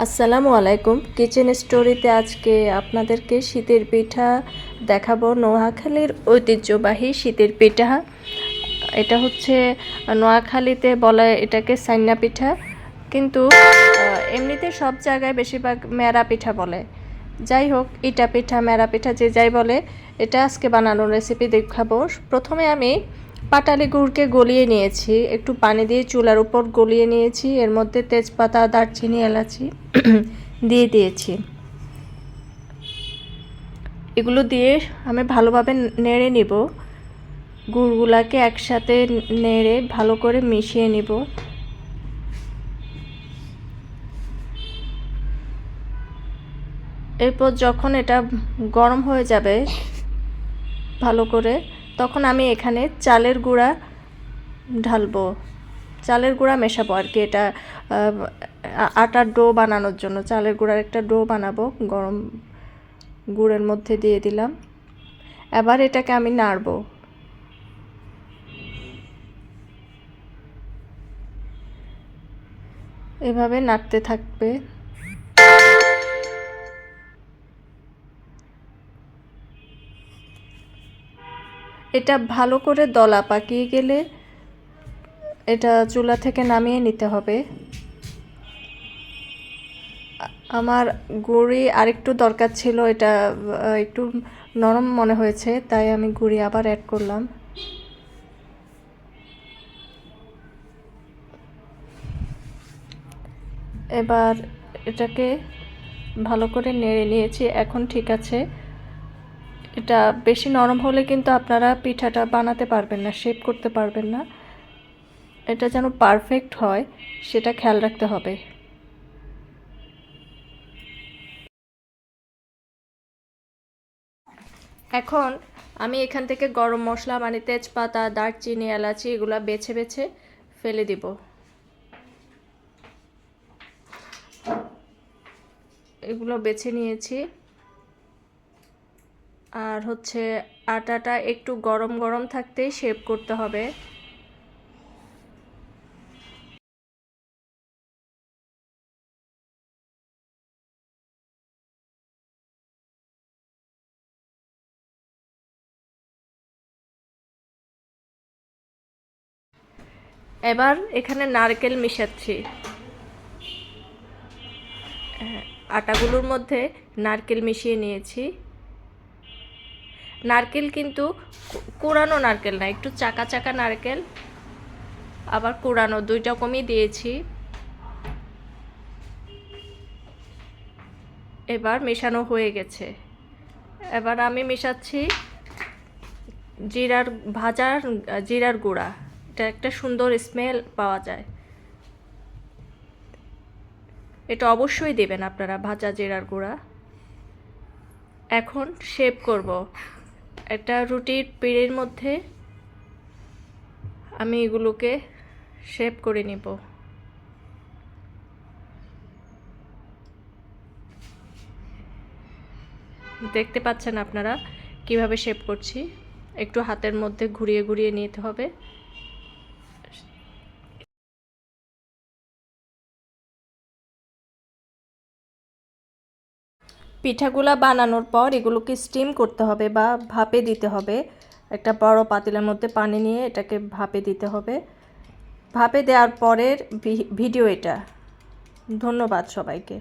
আসসালামু আলাইকুম। কিচেন স্টোরিতে আজকে আপনাদেরকে শীতের পিঠা দেখাবো। নোয়াখালীর ঐতিহ্যবাহী শীতের পিঠা। এটা হচ্ছে নোয়াখালীতে বলে এটাকে সাইন্না পিঠা, কিন্তু এমনিতে সব জায়গায় বেশিরভাগ মেরা পিঠা বলে। যাই হোক, ইটা পিঠা মেরা পিঠা যে যাই বলে, এটা আজকে বানানোর রেসিপি দেখাবো। প্রথমে আমি পাটালি গুড়কে গলিয়ে নিয়েছি, একটু পানি দিয়ে চুলার উপর গলিয়ে নিয়েছি। এর মধ্যে তেজপাতা, দারচিনি, এলাচি দিয়ে দিয়েছি। এগুলো দিয়ে আমি ভালোভাবে নেড়ে নিব। গুড়গুলাকে একসাথে নেড়ে ভালো করে মিশিয়ে নিব। এরপর যখন এটা গরম হয়ে যাবে ভালো করে, তখন আমি এখানে চালের গুঁড়া ঢালবো, চালের গুঁড়া মেশাবো আর কি। এটা আটার ডো বানানোর জন্য চালের গুঁড়ার একটা ডো বানাবো। গরম গুড়ের মধ্যে দিয়ে দিলাম। এবার এটাকে আমি নাড়বো। এভাবে নাড়তে থাকবে। এটা ভালো করে দলা পাকিয়ে গেলে এটা চুলা থেকে নামিয়ে নিতে হবে। আমার গুঁড়ি আরেকটু দরকার ছিল, এটা একটু নরম মনে হয়েছে, তাই আমি গুঁড়ি আবার অ্যাড করলাম। এবার এটাকে ভালো করে নেড়ে নিয়েছি, এখন ঠিক আছে। এটা বেশি নরম হলে কিন্তু আপনারা পিঠাটা বানাতে পারবেন না, শেপ করতে পারবেন না। এটা যেন পারফেক্ট হয় সেটা খেয়াল রাখতে হবে। এখন আমি এখান থেকে গরম মশলা মানে তেজপাতা, দারচিনি, এলাচি এগুলো বেছে বেছে ফেলে দিব। এগুলো বেছে নিয়েছি। আর হচ্ছে আটাটা একটু গরম গরম থাকতেই শেপ করতে হবে। এবার এখানে নারকেল মিশাচ্ছি। আটাগুলোর মধ্যে নারকেল মিশিয়ে নিয়েছি। নারকেল কিন্তু কোরানো নারকেল না, একটু চাকা চাকা নারকেল, আবার কোরানো দুইটা রকমই দিয়েছি। এবার মেশানো হয়ে গেছে। এবার আমি মেশাচ্ছি জিরার গুঁড়া। এটা একটা সুন্দর স্মেল পাওয়া যায়, এটা অবশ্যই দেবেন আপনারা, ভাজা জিরার গুঁড়া। এখন শেপ করব। একটা রুটির পিঁড়ির মধ্যে আমি এগুলোকে শেপ করে নিব। দেখতে পাচ্ছেন আপনারা কিভাবে শেপ করছি। একটু হাতের মধ্যে ঘুরিয়ে ঘুরিয়ে নিতে হবে। পিঠাগুলা বানানোর পর এগুলোকে স্টিম করতে হবে বা ভাপে দিতে হবে। একটা বড় পাতিলের মধ্যে পানি নিয়ে এটাকে ভাপে দিতে হবে। ভাপে দেওয়ার পরের ভিডিও এটা। ধন্যবাদ সবাইকে।